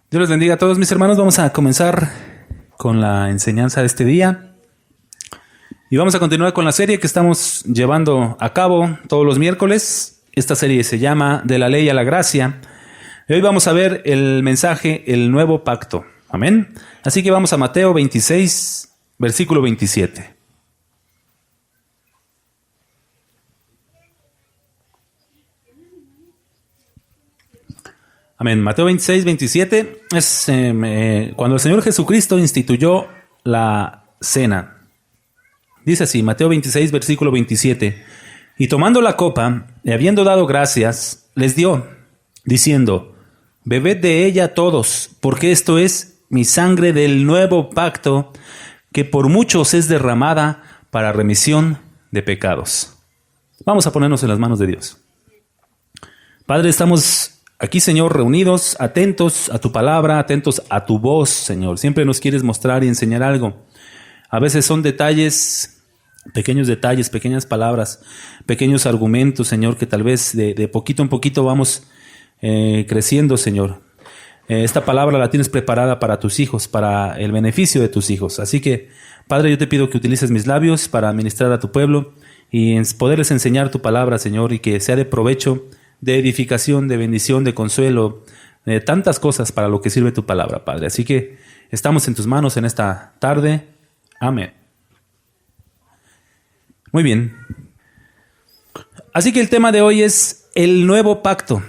Dios les bendiga a todos mis hermanos. Vamos a comenzar con la enseñanza de este día. Y vamos a continuar con la serie que estamos llevando a cabo todos los miércoles. Esta serie se llama De la Ley a la Gracia. Y hoy vamos a ver el mensaje, el nuevo pacto. Amén. Así que vamos a Mateo 26, versículo 27. Amén. Mateo 26, 27 es cuando el Señor Jesucristo instituyó la cena. Dice así, Mateo 26, versículo 27. Y tomando la copa, y habiendo dado gracias, les dio, diciendo, bebed de ella todos, porque esto es mi sangre del nuevo pacto, que por muchos es derramada para remisión de pecados. Vamos a ponernos en las manos de Dios. Padre, estamos aquí, Señor, reunidos, atentos a tu palabra, atentos a tu voz, Señor. Siempre nos quieres mostrar y enseñar algo. A veces son detalles, pequeñas palabras, pequeños argumentos, Señor, que tal vez de poquito en poquito vamos creciendo, Señor. Esta palabra la tienes preparada para tus hijos, para el beneficio de tus hijos. Así que, Padre, yo te pido que utilices mis labios para ministrar a tu pueblo y poderles enseñar tu palabra, Señor, y que sea de provecho, de edificación, de bendición, de consuelo, de tantas cosas para lo que sirve tu palabra, Padre. Así que estamos en tus manos en esta tarde. Amén. Muy bien. Así que el tema de hoy es el nuevo pacto.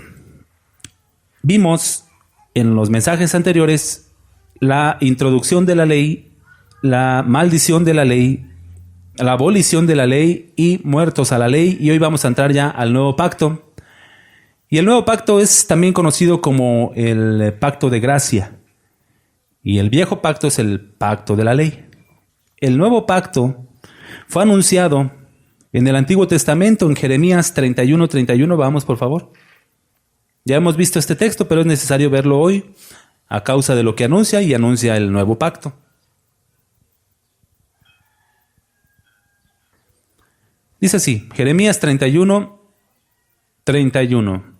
Vimos en los mensajes anteriores la introducción de la ley, la maldición de la ley, la abolición de la ley y muertos a la ley. Y hoy vamos a entrar ya al nuevo pacto. Y el nuevo pacto es también conocido como el pacto de gracia. Y el viejo pacto es el pacto de la ley. El nuevo pacto fue anunciado en el Antiguo Testamento, en Jeremías 31:31. Vamos, por favor. Ya hemos visto este texto, pero es necesario verlo hoy a causa de lo que anuncia y anuncia el nuevo pacto. Dice así, Jeremías 31:31.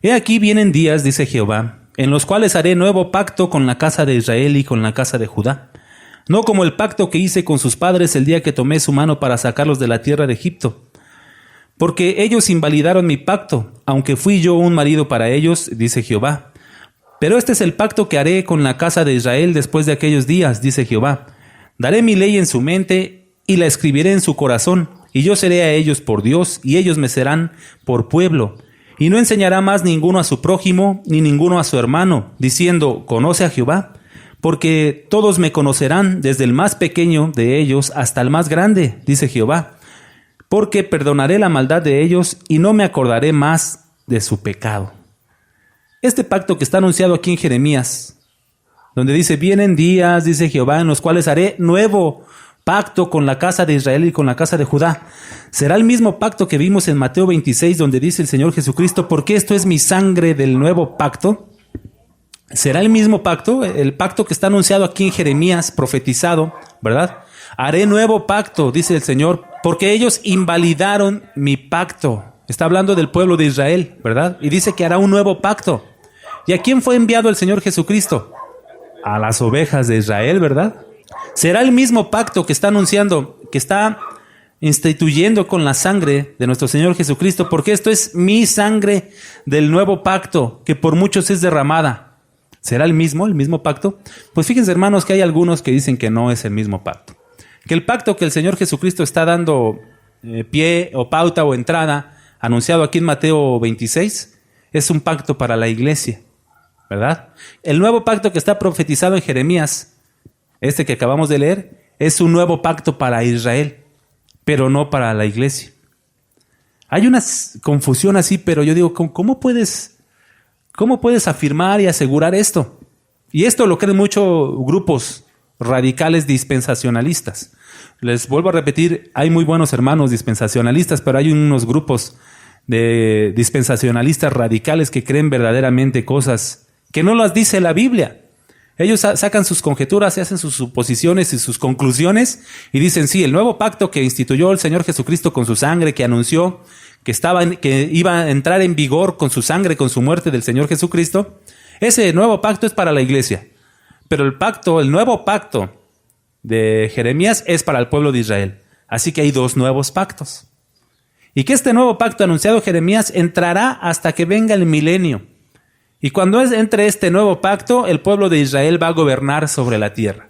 He aquí vienen días, dice Jehová, en los cuales haré nuevo pacto con la casa de Israel y con la casa de Judá, no como el pacto que hice con sus padres el día que tomé su mano para sacarlos de la tierra de Egipto. Porque ellos invalidaron mi pacto, aunque fui yo un marido para ellos, dice Jehová. Pero este es el pacto que haré con la casa de Israel después de aquellos días, dice Jehová. Daré mi ley en su mente y la escribiré en su corazón, y yo seré a ellos por Dios, y ellos me serán por pueblo. Y no enseñará más ninguno a su prójimo, ni ninguno a su hermano, diciendo, conoce a Jehová, porque todos me conocerán, desde el más pequeño de ellos hasta el más grande, dice Jehová. Porque perdonaré la maldad de ellos, y no me acordaré más de su pecado. Este pacto que está anunciado aquí en Jeremías, donde dice, vienen días, dice Jehová, en los cuales haré nuevo pacto con la casa de Israel y con la casa de Judá. Será el mismo pacto que vimos en Mateo 26, donde dice el Señor Jesucristo, porque esto es mi sangre del nuevo pacto. Será el mismo pacto, el pacto que está anunciado aquí en Jeremías, profetizado, ¿verdad? Haré nuevo pacto, dice el Señor, porque ellos invalidaron mi pacto. Está hablando del pueblo de Israel, ¿verdad? Y dice que hará un nuevo pacto. ¿Y a quién fue enviado el Señor Jesucristo? A las ovejas de Israel, ¿verdad? Será el mismo pacto que está anunciando, que está instituyendo con la sangre de nuestro Señor Jesucristo, porque esto es mi sangre del nuevo pacto, que por muchos es derramada. ¿Será el mismo pacto? Pues fíjense, hermanos, que hay algunos que dicen que no es el mismo pacto. Que el pacto que el Señor Jesucristo está dando pie o pauta o entrada, anunciado aquí en Mateo 26, es un pacto para la iglesia, ¿verdad? El nuevo pacto que está profetizado en Jeremías, este que acabamos de leer, es un nuevo pacto para Israel, pero no para la iglesia. Hay una confusión así, pero yo digo, ¿cómo puedes afirmar y asegurar esto? Y esto lo creen muchos grupos radicales dispensacionalistas. Les vuelvo a repetir, hay muy buenos hermanos dispensacionalistas, pero hay unos grupos de dispensacionalistas radicales que creen verdaderamente cosas que no las dice la Biblia. Ellos sacan sus conjeturas, se hacen sus suposiciones y sus conclusiones y dicen, sí, el nuevo pacto que instituyó el Señor Jesucristo con su sangre, que anunció que iba a entrar en vigor con su sangre, con su muerte del Señor Jesucristo, Ese nuevo pacto es para la iglesia. Pero el nuevo pacto de Jeremías es para el pueblo de Israel. Así que hay dos nuevos pactos. Y que este nuevo pacto anunciado Jeremías entrará hasta que venga el milenio. Y cuando entre este nuevo pacto, el pueblo de Israel va a gobernar sobre la tierra.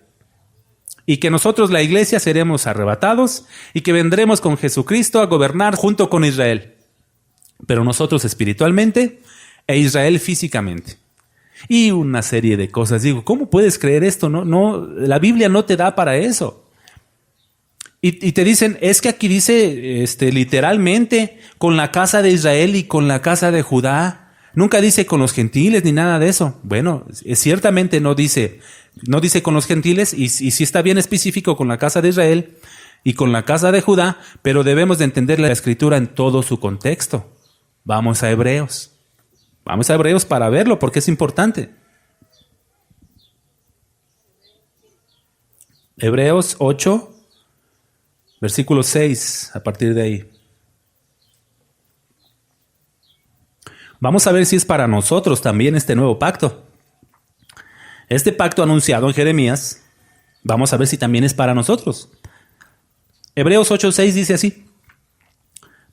Y que nosotros, la iglesia, seremos arrebatados y que vendremos con Jesucristo a gobernar junto con Israel. Pero nosotros espiritualmente e Israel físicamente. Y una serie de cosas. Digo, ¿cómo puedes creer esto? No, la Biblia no te da para eso. Y te dicen, es que aquí dice literalmente con la casa de Israel y con la casa de Judá. Nunca dice con los gentiles ni nada de eso. Bueno, ciertamente no dice con los gentiles y sí está bien específico con la casa de Israel y con la casa de Judá, pero debemos de entender la escritura en todo su contexto. Vamos a Hebreos. Vamos a Hebreos para verlo porque es importante. Hebreos 8, versículo 6, a partir de ahí. Vamos a ver si es para nosotros también este nuevo pacto. Este pacto anunciado en Jeremías, vamos a ver si también es para nosotros. Hebreos 8:6 dice así: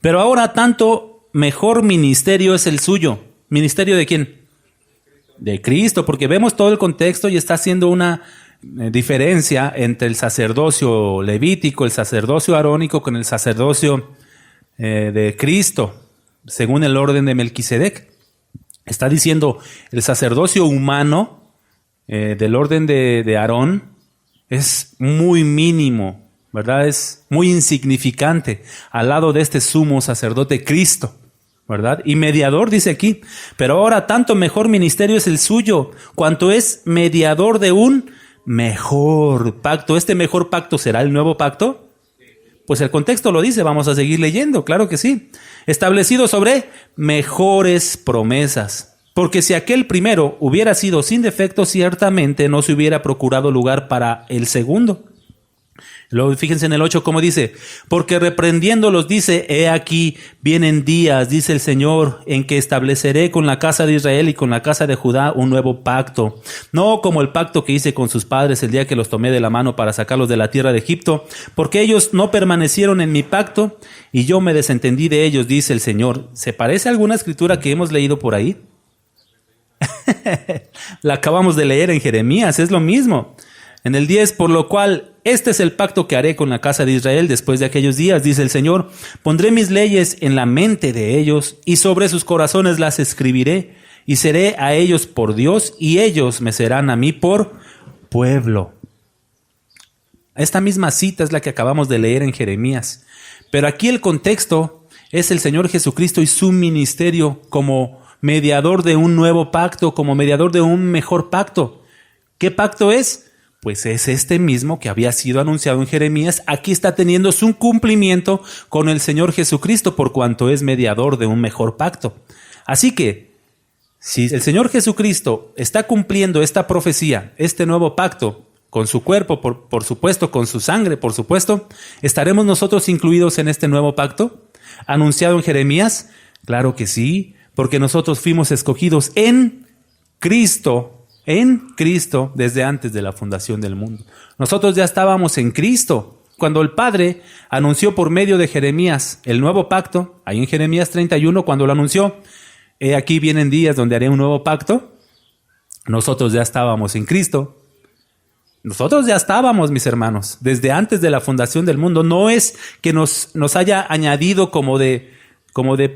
pero ahora tanto mejor ministerio es el suyo. ¿Ministerio de quién? De Cristo, porque vemos todo el contexto y está haciendo una diferencia entre el sacerdocio levítico, el sacerdocio arónico con el sacerdocio de Cristo, según el orden de Melquisedec. Está diciendo el sacerdocio humano del orden de Aarón es muy mínimo, ¿verdad? Es muy insignificante al lado de este sumo sacerdote Cristo, ¿verdad? Y mediador dice aquí, pero ahora tanto mejor ministerio es el suyo, cuanto es mediador de un mejor pacto. ¿Este mejor pacto será el nuevo pacto? Pues el contexto lo dice, vamos a seguir leyendo, claro que sí. Establecido sobre mejores promesas. Porque si aquel primero hubiera sido sin defecto, ciertamente no se hubiera procurado lugar para el segundo. Luego fíjense en el 8 cómo dice, porque reprendiéndolos dice, he aquí, vienen días, dice el Señor, en que estableceré con la casa de Israel y con la casa de Judá un nuevo pacto. No como el pacto que hice con sus padres el día que los tomé de la mano para sacarlos de la tierra de Egipto, porque ellos no permanecieron en mi pacto y yo me desentendí de ellos, dice el Señor. ¿Se parece a alguna escritura que hemos leído por ahí? La acabamos de leer en Jeremías, es lo mismo. En el 10, por lo cual, este es el pacto que haré con la casa de Israel después de aquellos días, dice el Señor. Pondré mis leyes en la mente de ellos y sobre sus corazones las escribiré y seré a ellos por Dios y ellos me serán a mí por pueblo. Esta misma cita es la que acabamos de leer en Jeremías. Pero aquí el contexto es el Señor Jesucristo y su ministerio como mediador de un nuevo pacto, como mediador de un mejor pacto. ¿Qué pacto es? Pues es este mismo que había sido anunciado en Jeremías. Aquí está teniendo su cumplimiento con el Señor Jesucristo por cuanto es mediador de un mejor pacto. Así que, si el Señor Jesucristo está cumpliendo esta profecía, este nuevo pacto, con su cuerpo, por supuesto, con su sangre, por supuesto, ¿estaremos nosotros incluidos en este nuevo pacto anunciado en Jeremías? Claro que sí, porque nosotros fuimos escogidos en Cristo desde antes de la fundación del mundo. Nosotros ya estábamos en Cristo. Cuando el Padre anunció por medio de Jeremías el nuevo pacto, ahí en Jeremías 31, cuando lo anunció, he aquí vienen días donde haré un nuevo pacto, nosotros ya estábamos en Cristo. Nosotros ya estábamos, mis hermanos, desde antes de la fundación del mundo. No es que nos haya añadido como de,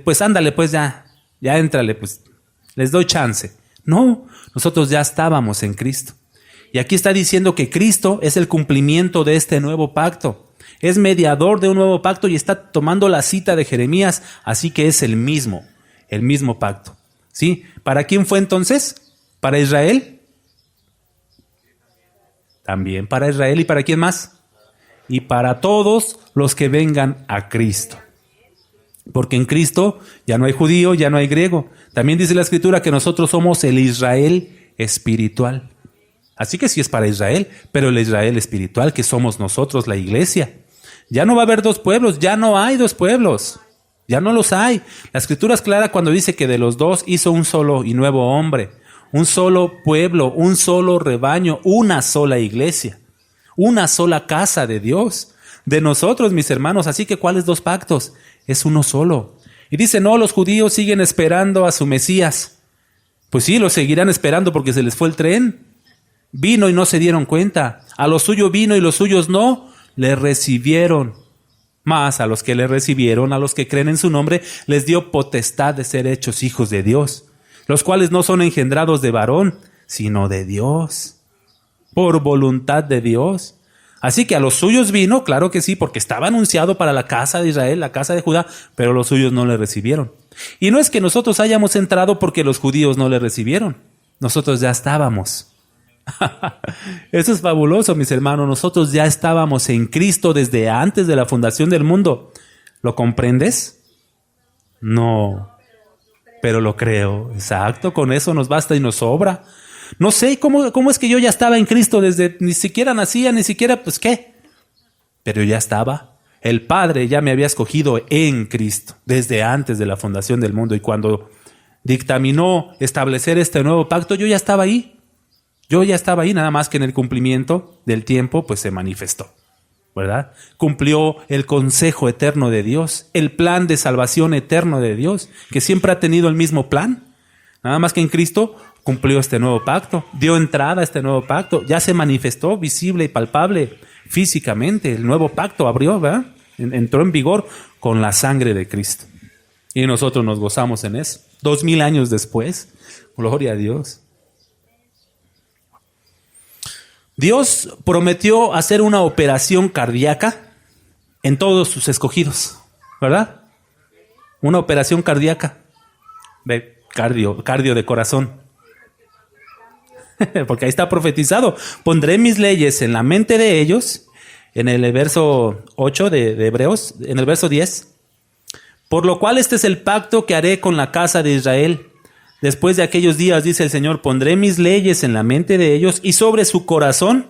pues ándale, pues ya éntrale, pues les doy chance. No, nosotros ya estábamos en Cristo. Y aquí está diciendo que Cristo es el cumplimiento de este nuevo pacto. Es mediador de un nuevo pacto y está tomando la cita de Jeremías, así que es el mismo pacto. ¿Sí? ¿Para quién fue entonces? ¿Para Israel? También para Israel. ¿Y para quién más? Y para todos los que vengan a Cristo. Porque en Cristo ya no hay judío, ya no hay griego. También dice la Escritura que nosotros somos el Israel espiritual. Así que sí es para Israel, pero el Israel espiritual que somos nosotros, la iglesia. Ya no va a haber dos pueblos, ya no hay dos pueblos. Ya no los hay. La Escritura es clara cuando dice que de los dos hizo un solo y nuevo hombre. un solo pueblo, un solo rebaño, una sola iglesia, una sola casa de Dios, de nosotros, mis hermanos. Así que, ¿cuáles dos pactos? Es uno solo. Y dice, no, los judíos siguen esperando a su Mesías. Pues sí, lo seguirán esperando porque se les fue el tren. Vino y no se dieron cuenta. A lo suyo vino y los suyos no le recibieron. Mas a los que le recibieron, a los que creen en su nombre, les dio potestad de ser hechos hijos de Dios, los cuales no son engendrados de varón, sino de Dios, por voluntad de Dios. Así que a los suyos vino, claro que sí, porque estaba anunciado para la casa de Israel, la casa de Judá, pero los suyos no le recibieron. Y no es que nosotros hayamos entrado porque los judíos no le recibieron. Nosotros ya estábamos. Eso es fabuloso, mis hermanos. Nosotros ya estábamos en Cristo desde antes de la fundación del mundo. ¿Lo comprendes? No, pero lo creo. Exacto, con eso nos basta y nos sobra. No sé cómo es que yo ya estaba en Cristo desde, ni siquiera nacía, ni siquiera, pues qué. Pero ya estaba. El Padre ya me había escogido en Cristo desde antes de la fundación del mundo. Y cuando dictaminó establecer este nuevo pacto, yo ya estaba ahí. Yo ya estaba ahí, nada más que en el cumplimiento del tiempo, pues se manifestó, ¿verdad? Cumplió el consejo eterno de Dios, el plan de salvación eterno de Dios, que siempre ha tenido el mismo plan. Nada más que en Cristo cumplió este nuevo pacto, dio entrada a este nuevo pacto, ya se manifestó visible y palpable físicamente. El nuevo pacto abrió, ¿verdad? Entró en vigor con la sangre de Cristo. Y nosotros nos gozamos en eso. 2000 años después, gloria a Dios. Dios prometió hacer una operación cardíaca en todos sus escogidos, ¿verdad? Una operación cardíaca, de cardio de corazón. Porque ahí está profetizado. Pondré mis leyes en la mente de ellos, en el verso 8 de Hebreos, en el verso 10. Por lo cual este es el pacto que haré con la casa de Israel. Después de aquellos días, dice el Señor, pondré mis leyes en la mente de ellos y sobre su corazón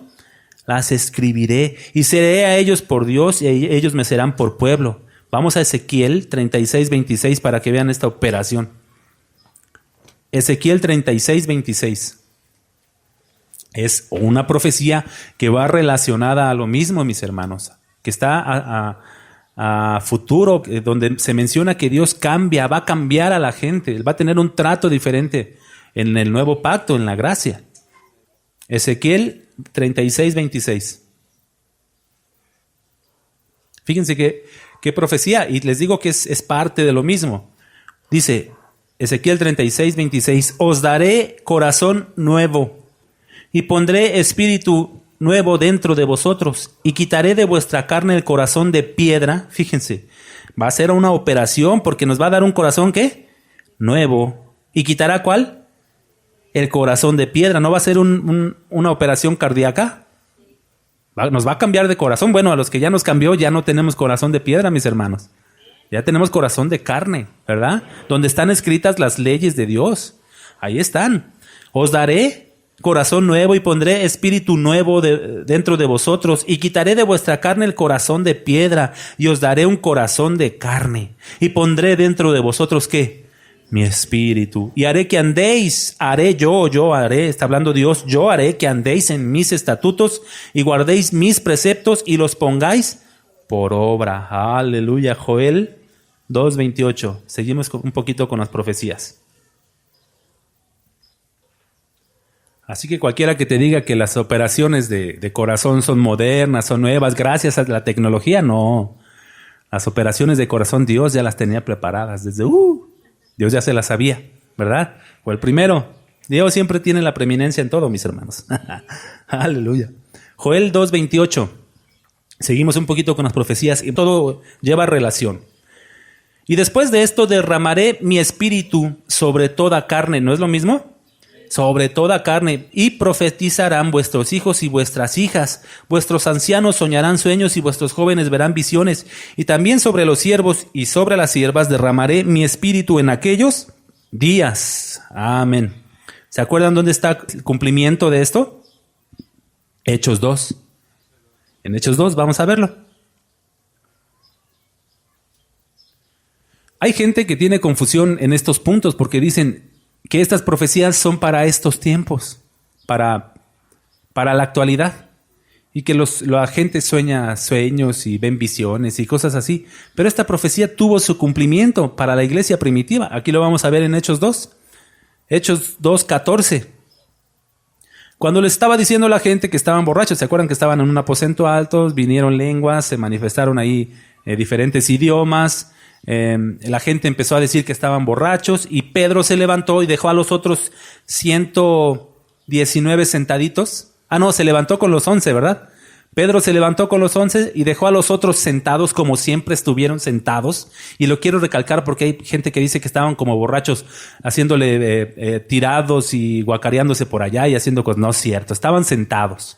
las escribiré y seré a ellos por Dios y ellos me serán por pueblo. Vamos a Ezequiel 36:26 para que vean esta operación. Ezequiel 36:26. Es una profecía que va relacionada a lo mismo, mis hermanos, que está a futuro, donde se menciona que Dios va a cambiar a la gente, Él va a tener un trato diferente en el nuevo pacto, en la gracia. Ezequiel 36:26. Fíjense qué profecía, y les digo que es parte de lo mismo. Dice Ezequiel 36:26, os daré corazón nuevo y pondré espíritu nuevo dentro de vosotros, y quitaré de vuestra carne el corazón de piedra. Fíjense, va a ser una operación porque nos va a dar un corazón, ¿qué? Nuevo. ¿Y quitará cuál? El corazón de piedra. ¿No va a ser una operación cardíaca? Nos va a cambiar de corazón. Bueno, a los que ya nos cambió, ya no tenemos corazón de piedra, mis hermanos. Ya tenemos corazón de carne, ¿verdad? Donde están escritas las leyes de Dios. Ahí están. Os daré corazón nuevo y pondré espíritu nuevo dentro de vosotros y quitaré de vuestra carne el corazón de piedra y os daré un corazón de carne y pondré dentro de vosotros ¿qué? Mi espíritu y haré que andéis, está hablando Dios, yo haré que andéis en mis estatutos y guardéis mis preceptos y los pongáis por obra. Aleluya. Joel 2:28. Seguimos un poquito con las profecías. Así que cualquiera que te diga que las operaciones de corazón son modernas, son nuevas, gracias a la tecnología, no. Las operaciones de corazón Dios ya las tenía preparadas desde, Dios ya se las sabía, ¿verdad? Fue el primero. Dios siempre tiene la preeminencia en todo, mis hermanos. Aleluya. Joel 2:28. Seguimos un poquito con las profecías y todo lleva relación. Y después de esto derramaré mi espíritu sobre toda carne, ¿no es lo mismo? Sobre toda carne, y profetizarán vuestros hijos y vuestras hijas, vuestros ancianos soñarán sueños y vuestros jóvenes verán visiones, y también sobre los siervos y sobre las siervas derramaré mi espíritu en aquellos días. Amén. ¿Se acuerdan dónde está el cumplimiento de esto? Hechos 2. En Hechos 2, vamos a verlo. Hay gente que tiene confusión en estos puntos porque dicen, que estas profecías son para estos tiempos, para la actualidad. Y que la gente sueña sueños y ven visiones y cosas así. Pero esta profecía tuvo su cumplimiento para la iglesia primitiva. Aquí lo vamos a ver en Hechos 2. Hechos 2:14. Cuando les estaba diciendo a la gente que estaban borrachos, ¿se acuerdan que estaban en un aposento alto? Vinieron lenguas, se manifestaron ahí diferentes idiomas. La gente empezó a decir que estaban borrachos y Pedro se levantó y dejó a los otros 119 sentaditos. No, se levantó con los 11, ¿verdad? Pedro se levantó con los 11 y dejó a los otros sentados como siempre estuvieron sentados. Y lo quiero recalcar porque hay gente que dice que estaban como borrachos haciéndole tirados y guacareándose por allá y haciendo cosas. No es cierto, estaban sentados,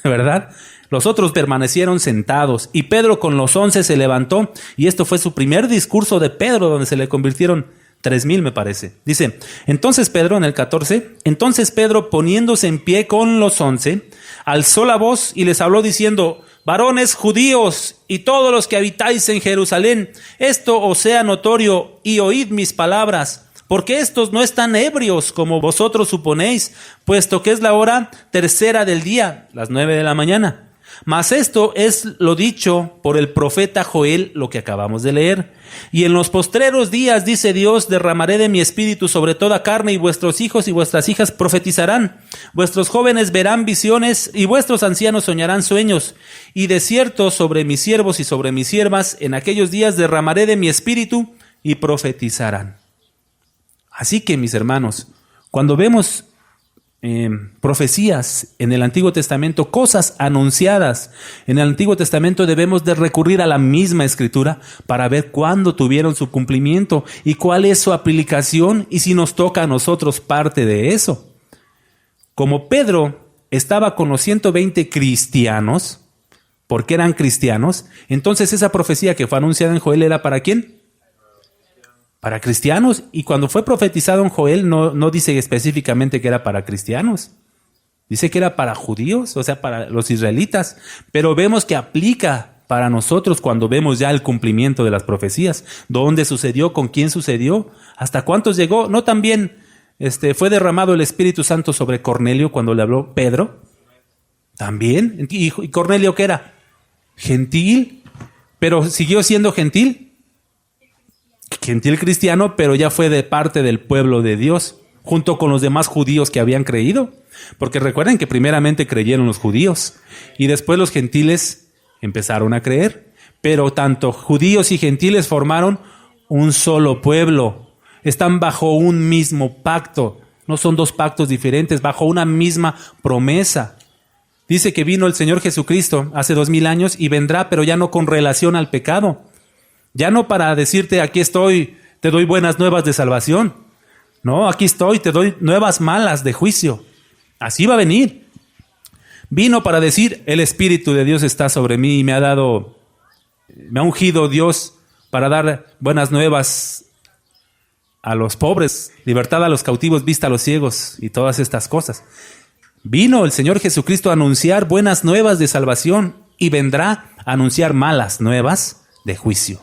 ¿verdad? Los otros permanecieron sentados y Pedro con los 11 se levantó y esto fue su primer discurso de Pedro donde se le convirtieron 3,000 me parece. Dice, entonces Pedro en el 14, entonces Pedro poniéndose en pie con los 11, alzó la voz y les habló diciendo, varones judíos y todos los que habitáis en Jerusalén, esto os sea notorio y oíd mis palabras, porque estos no están ebrios como vosotros suponéis, puesto que es la hora tercera del día, las 9 de la mañana. Mas esto es lo dicho por el profeta Joel, lo que acabamos de leer. Y en los postreros días, dice Dios, derramaré de mi espíritu sobre toda carne y vuestros hijos y vuestras hijas profetizarán. Vuestros jóvenes verán visiones y vuestros ancianos soñarán sueños. Y de cierto sobre mis siervos y sobre mis siervas, en aquellos días derramaré de mi espíritu y profetizarán. Así que, mis hermanos, cuando vemos profecías en el Antiguo Testamento, cosas anunciadas en el Antiguo Testamento, debemos de recurrir a la misma Escritura para ver cuándo tuvieron su cumplimiento y cuál es su aplicación y si nos toca a nosotros parte de eso. Como Pedro estaba con los 120 cristianos, porque eran cristianos, entonces esa profecía que fue anunciada en Joel era ¿para quién? Para cristianos, y cuando fue profetizado en Joel no dice específicamente que era para cristianos, dice que era para judíos, o sea, para los israelitas, pero vemos que aplica para nosotros cuando vemos ya el cumplimiento de las profecías, dónde sucedió, con quién sucedió, hasta cuántos llegó. No también fue derramado el Espíritu Santo sobre Cornelio cuando le habló Pedro, también, y Cornelio ¿qué era? Gentil, pero siguió siendo gentil cristiano, pero ya fue de parte del pueblo de Dios, junto con los demás judíos que habían creído. Porque recuerden que primeramente creyeron los judíos y después los gentiles empezaron a creer. Pero tanto judíos y gentiles formaron un solo pueblo. Están bajo un mismo pacto. No son dos pactos diferentes, bajo una misma promesa. Dice que vino el Señor Jesucristo hace 2000 años y vendrá, pero ya no con relación al pecado. Ya no para decirte, aquí estoy, te doy buenas nuevas de salvación. No, aquí estoy, te doy nuevas malas de juicio. Así va a venir. Vino para decir, el Espíritu de Dios está sobre mí y me ha ungido Dios para dar buenas nuevas a los pobres, libertad a los cautivos, vista a los ciegos y todas estas cosas. Vino el Señor Jesucristo a anunciar buenas nuevas de salvación y vendrá a anunciar malas nuevas de juicio.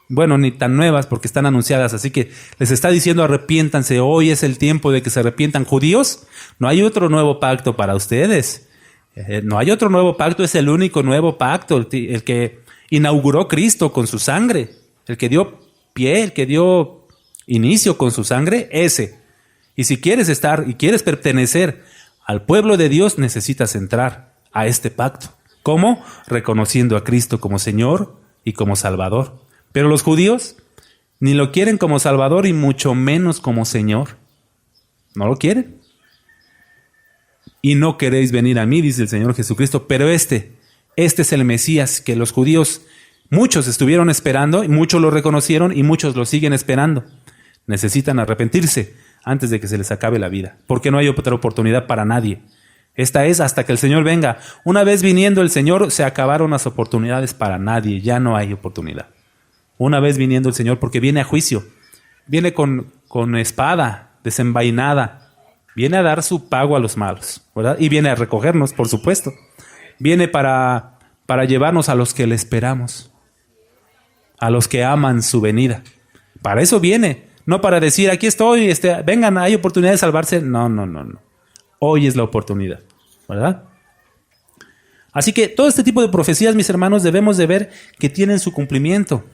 Bueno, ni tan nuevas porque están anunciadas, así que les está diciendo arrepiéntanse, hoy es el tiempo de que se arrepientan. Judíos, no hay otro nuevo pacto para ustedes, no hay otro nuevo pacto, es el único nuevo pacto, el que inauguró Cristo con su sangre, el que dio pie, el que dio inicio con su sangre, ese. Y si quieres estar y quieres pertenecer al pueblo de Dios, necesitas entrar a este pacto. ¿Cómo? Reconociendo a Cristo como Señor y como Salvador. Pero los judíos ni lo quieren como Salvador y mucho menos como Señor. No lo quieren. Y no queréis venir a mí, dice el Señor Jesucristo, pero este es el Mesías que los judíos, muchos estuvieron esperando, y muchos lo reconocieron y muchos lo siguen esperando. Necesitan arrepentirse antes de que se les acabe la vida, porque no hay otra oportunidad para nadie. Esta es hasta que el Señor venga. Una vez viniendo el Señor, se acabaron las oportunidades para nadie, ya no hay oportunidad. Una vez viniendo el Señor, porque viene a juicio, viene con espada desenvainada, viene a dar su pago a los malos, ¿verdad? Y viene a recogernos, por supuesto. Viene para llevarnos a los que le esperamos, a los que aman su venida. Para eso viene, No para decir, aquí estoy, vengan, hay oportunidad de salvarse. No, no, no, no. Hoy es la oportunidad, ¿verdad? Así que todo este tipo de profecías, mis hermanos, debemos de ver que tienen su cumplimiento.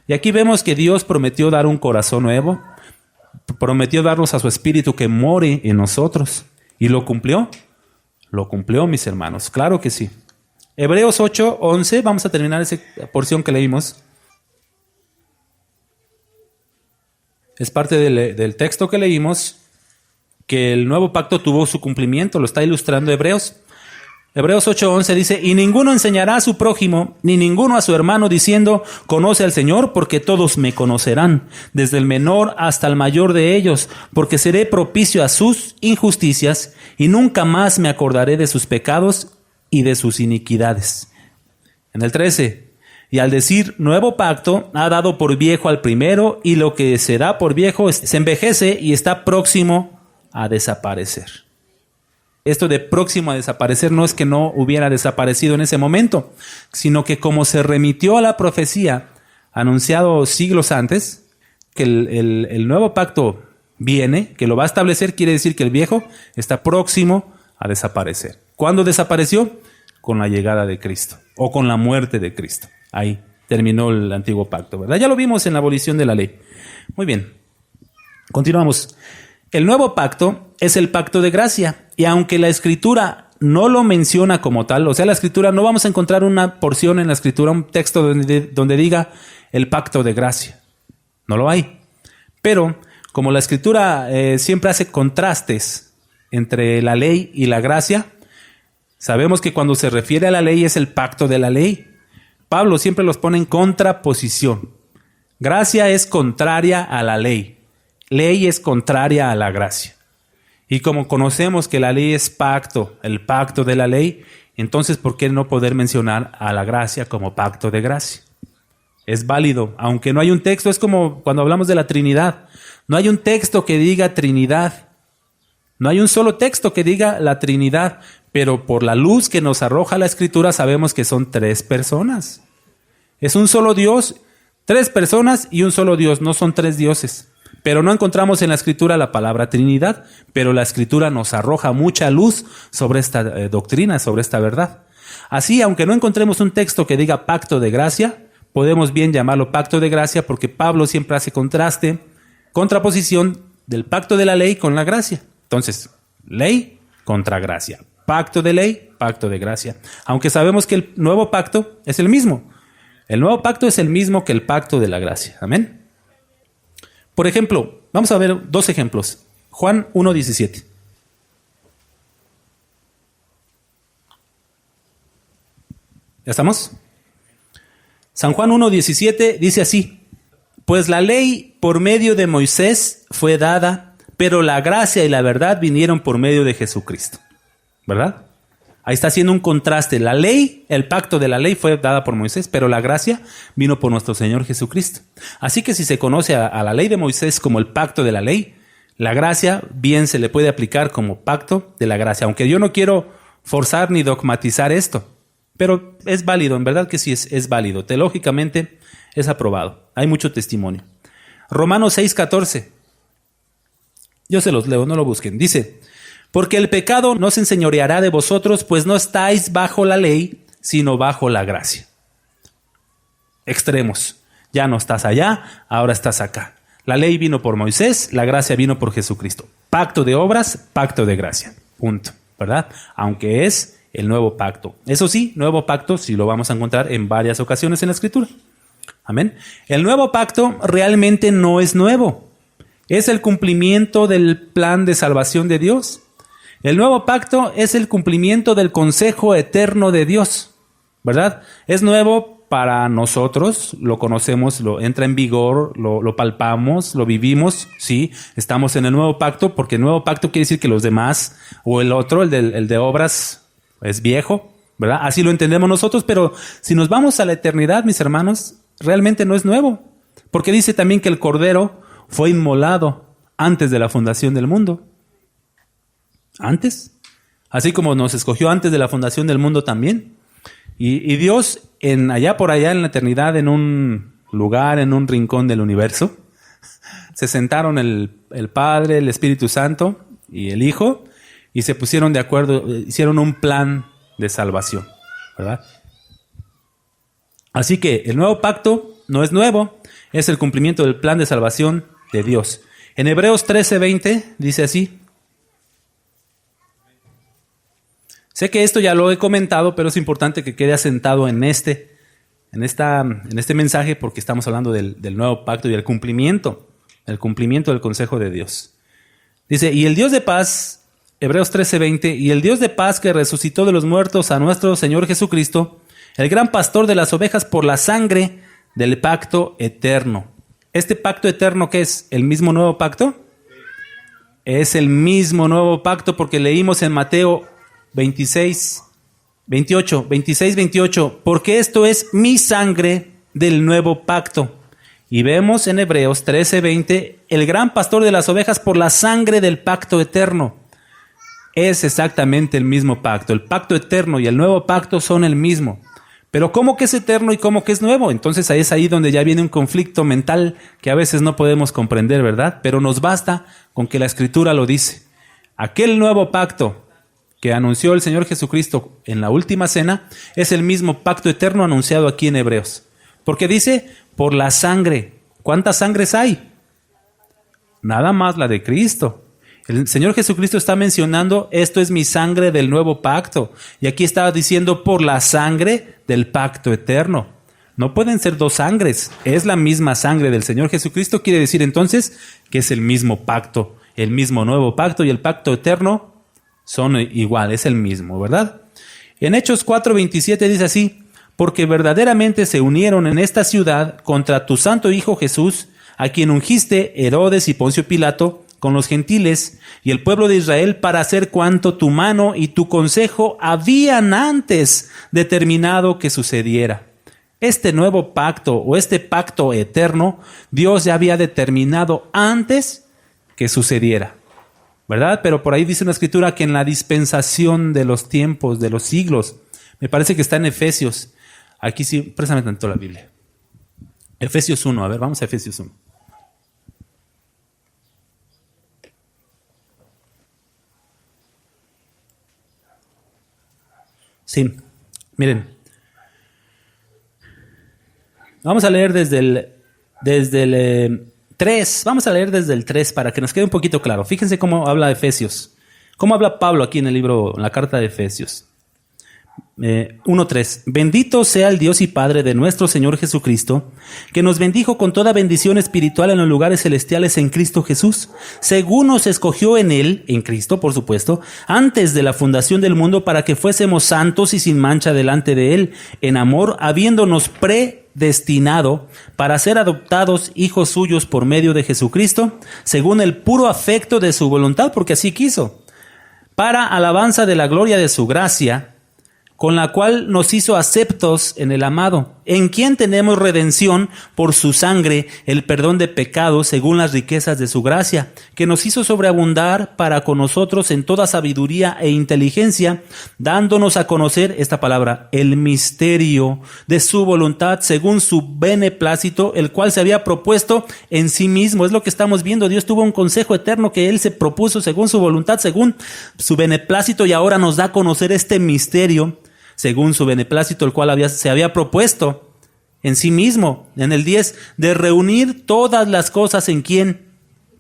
Y aquí vemos que Dios prometió dar un corazón nuevo, prometió darnos a su Espíritu que more en nosotros. ¿Y lo cumplió? Lo cumplió, mis hermanos, claro que sí. Hebreos 8:11, vamos a terminar esa porción que leímos. Es parte del texto que leímos, que el nuevo pacto tuvo su cumplimiento, lo está ilustrando Hebreos. Hebreos 8:11 dice, y ninguno enseñará a su prójimo, ni ninguno a su hermano, diciendo, conoce al Señor, porque todos me conocerán, desde el menor hasta el mayor de ellos, porque seré propicio a sus injusticias, y nunca más me acordaré de sus pecados y de sus iniquidades. En el 13, y al decir nuevo pacto, ha dado por viejo al primero, y lo que se da por viejo se envejece y está próximo a desaparecer. Esto de próximo a desaparecer no es que no hubiera desaparecido en ese momento, sino que como se remitió a la profecía anunciado siglos antes, que el nuevo pacto viene, que lo va a establecer, quiere decir que el viejo está próximo a desaparecer. ¿Cuándo desapareció? Con la llegada de Cristo o con la muerte de Cristo. Ahí terminó el antiguo pacto, ¿verdad? Ya lo vimos en la abolición de la ley. Muy bien, continuamos. El nuevo pacto es el pacto de gracia, y aunque la Escritura no lo menciona como tal, o sea, la Escritura, no vamos a encontrar una porción en la Escritura, un texto donde diga el pacto de gracia. No lo hay. Pero como la Escritura siempre hace contrastes entre la ley y la gracia, sabemos que cuando se refiere a la ley es el pacto de la ley. Pablo siempre los pone en contraposición. Gracia es contraria a la ley. Ley es contraria a la gracia. Y como conocemos que la ley es pacto, el pacto de la ley, entonces ¿por qué no poder mencionar a la gracia como pacto de gracia? Es válido, aunque no hay un texto, es como cuando hablamos de la Trinidad. No hay un texto que diga Trinidad. No hay un solo texto que diga la Trinidad, pero por la luz que nos arroja la Escritura sabemos que son 3 personas. Es un solo Dios, 3 personas y un solo Dios, no son 3 dioses. Pero no encontramos en la Escritura la palabra Trinidad, pero la Escritura nos arroja mucha luz sobre esta doctrina, sobre esta verdad. Así, aunque no encontremos un texto que diga pacto de gracia, podemos bien llamarlo pacto de gracia porque Pablo siempre hace contraposición del pacto de la ley con la gracia. Entonces, ley contra gracia. Pacto de ley, pacto de gracia. Aunque sabemos que el nuevo pacto es el mismo. El nuevo pacto es el mismo que el pacto de la gracia. Amén. Por ejemplo, vamos a ver 2 ejemplos. Juan 1:17. ¿Ya estamos? San Juan 1:17 dice así: pues la ley por medio de Moisés fue dada, pero la gracia y la verdad vinieron por medio de Jesucristo. ¿Verdad? Ahí está haciendo un contraste. La ley, el pacto de la ley fue dada por Moisés, pero la gracia vino por nuestro Señor Jesucristo. Así que si se conoce a la ley de Moisés como el pacto de la ley, la gracia bien se le puede aplicar como pacto de la gracia. Aunque yo no quiero forzar ni dogmatizar esto, pero es válido, en verdad que sí es válido. Teológicamente es aprobado. Hay mucho testimonio. Romanos 6:14. Yo se los leo, no lo busquen. Dice: porque el pecado no se enseñoreará de vosotros, pues no estáis bajo la ley, sino bajo la gracia. Extremos. Ya no estás allá, ahora estás acá. La ley vino por Moisés, la gracia vino por Jesucristo. Pacto de obras, pacto de gracia. Punto. ¿Verdad? Aunque es el nuevo pacto. Eso sí, nuevo pacto sí lo vamos a encontrar en varias ocasiones en la Escritura. Amén. El nuevo pacto realmente no es nuevo. Es el cumplimiento del plan de salvación de Dios. El nuevo pacto es el cumplimiento del consejo eterno de Dios, ¿verdad? Es nuevo para nosotros, lo conocemos, lo entra en vigor, lo palpamos, lo vivimos, sí, estamos en el nuevo pacto, porque el nuevo pacto quiere decir que los demás, o el otro, el de obras, es viejo, ¿verdad? Así lo entendemos nosotros, pero si nos vamos a la eternidad, mis hermanos, realmente no es nuevo, porque dice también que el Cordero fue inmolado antes de la fundación del mundo. Antes, así como nos escogió antes de la fundación del mundo también. Y Dios, allá por allá en la eternidad, en un lugar, en un rincón del universo, se sentaron el Padre, el Espíritu Santo y el Hijo y se pusieron de acuerdo, hicieron un plan de salvación, ¿verdad? Así que el nuevo pacto no es nuevo, es el cumplimiento del plan de salvación de Dios. En Hebreos 13:20 dice así. Sé que esto ya lo he comentado, pero es importante que quede asentado en este mensaje porque estamos hablando del nuevo pacto y el cumplimiento del consejo de Dios. Dice, y el Dios de paz, Hebreos 13:20, y el Dios de paz que resucitó de los muertos a nuestro Señor Jesucristo, el gran pastor de las ovejas por la sangre del pacto eterno. ¿Este pacto eterno qué es? ¿El mismo nuevo pacto? Es el mismo nuevo pacto porque leímos en Mateo 26:28, porque esto es mi sangre del nuevo pacto. Y vemos en Hebreos 13:20, el gran pastor de las ovejas por la sangre del pacto eterno. Es exactamente el mismo pacto. El pacto eterno y el nuevo pacto son el mismo. Pero ¿cómo que es eterno y cómo que es nuevo? Entonces ahí es ahí donde ya viene un conflicto mental que a veces no podemos comprender, ¿verdad? Pero nos basta con que la Escritura lo dice. Aquel nuevo pacto que anunció el Señor Jesucristo en la última cena es el mismo pacto eterno anunciado aquí en Hebreos. Porque dice, por la sangre. ¿Cuántas sangres hay? Nada más la de Cristo. El Señor Jesucristo está mencionando, esto es mi sangre del nuevo pacto. Y aquí está diciendo, por la sangre del pacto eterno. No pueden ser dos sangres, es la misma sangre del Señor Jesucristo. Quiere decir entonces que es el mismo pacto, el mismo nuevo pacto y el pacto eterno son igual, es el mismo, ¿verdad? En Hechos 4:27 dice así, porque verdaderamente se unieron en esta ciudad contra tu santo Hijo Jesús, a quien ungiste Herodes y Poncio Pilato, con los gentiles y el pueblo de Israel para hacer cuanto tu mano y tu consejo habían antes determinado que sucediera. Este nuevo pacto o este pacto eterno, Dios ya había determinado antes que sucediera, ¿verdad? Pero por ahí dice una escritura que en la dispensación de los tiempos, de los siglos, me parece que está en Efesios. Aquí sí, préstame tanto la Biblia. Efesios 1, a ver, vamos a Efesios 1. Sí, miren, vamos a leer desde el 3, vamos a leer desde el 3 para que nos quede un poquito claro. Fíjense cómo habla Efesios, cómo habla Pablo aquí en el libro, en la carta de Efesios. 1:3. Bendito sea el Dios y Padre de nuestro Señor Jesucristo, que nos bendijo con toda bendición espiritual en los lugares celestiales en Cristo Jesús, según nos escogió en Él, en Cristo por supuesto, antes de la fundación del mundo para que fuésemos santos y sin mancha delante de Él, en amor, habiéndonos predestinado para ser adoptados hijos suyos por medio de Jesucristo, según el puro afecto de su voluntad, porque así quiso, para alabanza de la gloria de su gracia, con la cual nos hizo aceptos en el amado, en quien tenemos redención por su sangre, el perdón de pecados según las riquezas de su gracia, que nos hizo sobreabundar para con nosotros en toda sabiduría e inteligencia, dándonos a conocer esta palabra, el misterio de su voluntad según su beneplácito, el cual se había propuesto en sí mismo. Es lo que estamos viendo. Dios tuvo un consejo eterno que Él se propuso según su voluntad, según su beneplácito, y ahora nos da a conocer este misterio según su beneplácito, el cual se había propuesto en sí mismo. En el 10, de reunir todas las cosas en quien.